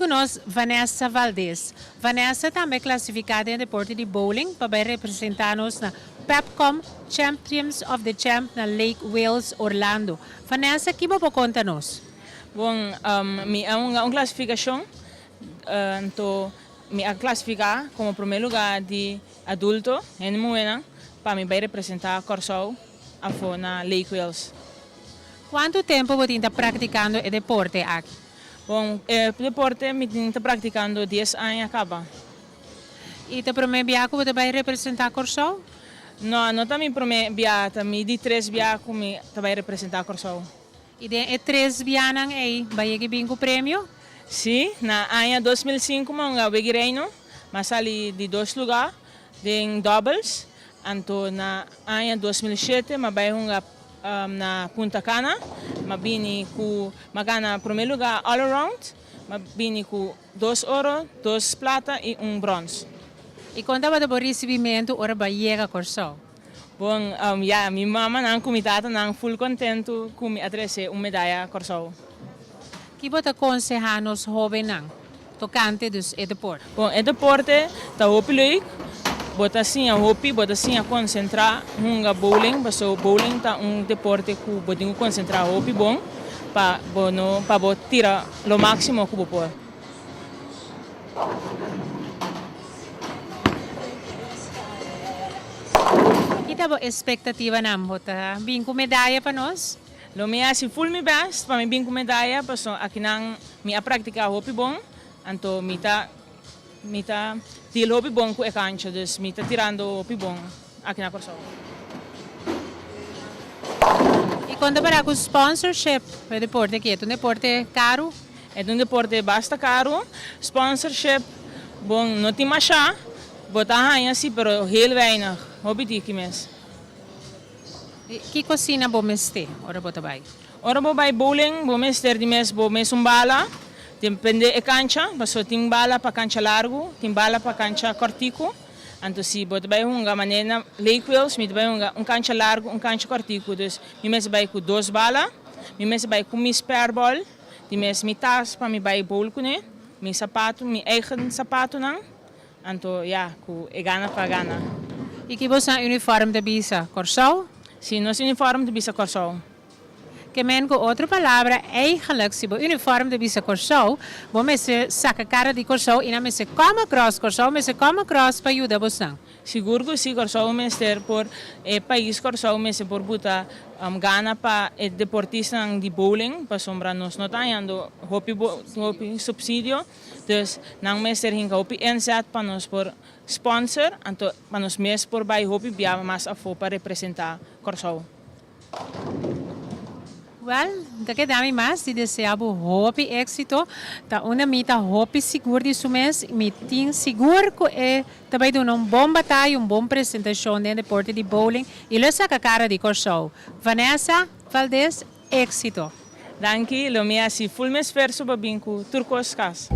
conosco Vanessa Valdez. Vanessa também é classificada em deporte de bowling para representar-nos na Pepcom Champions of the Champ na Lake Wales, Orlando. Vanessa, que você conta-nos? Bom, é uma classificação, então me classificar como primeiro lugar de adulto em Moena para me representar Corsol na Lake Wales. Quanto tempo você está praticando o deporte aqui? Bom, o deporte me está praticando 10 anos acaba. E te primeiro viaco você vai representar Corsol? Não também primeiro viaco, me de 3 viaco me vai representar Corsol. E de 3 vianang aí, vai vir com o prêmio? Sim, na ano 2005 eu ganhei, mas ali de 2 lugares, em doubles. Então na ano 2007 eu ganhei na Punta Cana, eu vim com o primeiro lugar all around, eu vim com 2 ouro, 2 prata e 1 bronze. E quando você vai recebimento, ora vai chegar Corsol? Bom, minha mama não comitada não full contento com me atrasar uma medalha Corsol. Que você aconselha nos jovens tocante do deporte? Bom, o deporte está muito legal. Bota assim a hobby, bota assim a concentrar no bowling, porque o bowling está deporte que pode concentrar hobby bom para tirar o máximo que pode. Que tá expectativa na bota? Vim com medalha para nós? Lo me hace full mi best para me vir com medalha, porque aqui não me praticar hobby bom, então me tá til hobby bom com a cancha, então me tá tirando hobby bom aqui na Corsol. E quando para com sponsorship para deporte aqui, é um deporte caro? É um deporte bastante caro, sponsorship, bom, não tem mais chá, botar rainha assim, mas heel weinig, hobby dique mesmo. Que cocina bom mestre? Ora bota vai. Ora bo vai bowling, bo mestre de mes, bo mes bala, depende da cancha, mas tem bala para cancha largo, tem bala para cancha cortico. Então se bota vai uma maneira Lake Wales, me vai cancha largo, cancha cortico, então me mes vai com 2 balas, me mes vai com mi spare ball, de mes mi tas para me vai bowl com né, mi sapato, mi eigen sapato não. Então com gana para gana. E que você uniforme da bisa Corsol? Sim, nosso uniforme de bisa Corsol. Que men com outra palavra, eigenlijk se o uniforme de bisa Corsol, vamos se saca cara de Corsol e não se como cross Corsol, mas se como cross para ajudar você. Seguro que sim, Corsol mestre por país Corsol mestre por botar gana para deportista de bowling, para sombra nós não tendo hobby subsídio, então não mestre hinga hobby inset para nós por sponsor, então para nós mesmo por vai hobby via mais a para representar Corsol. Well, daqui dami mas de deseabo hobby éxito, ta una mita hobby seguro de sumes, mitin seguro que é também de bom batalha, bom apresentação de deporte de bowling e lo saca cara de Corsol. Vanessa Valdez, éxito. Danke, lo me assim full me esforço para vir com Turcos Cas.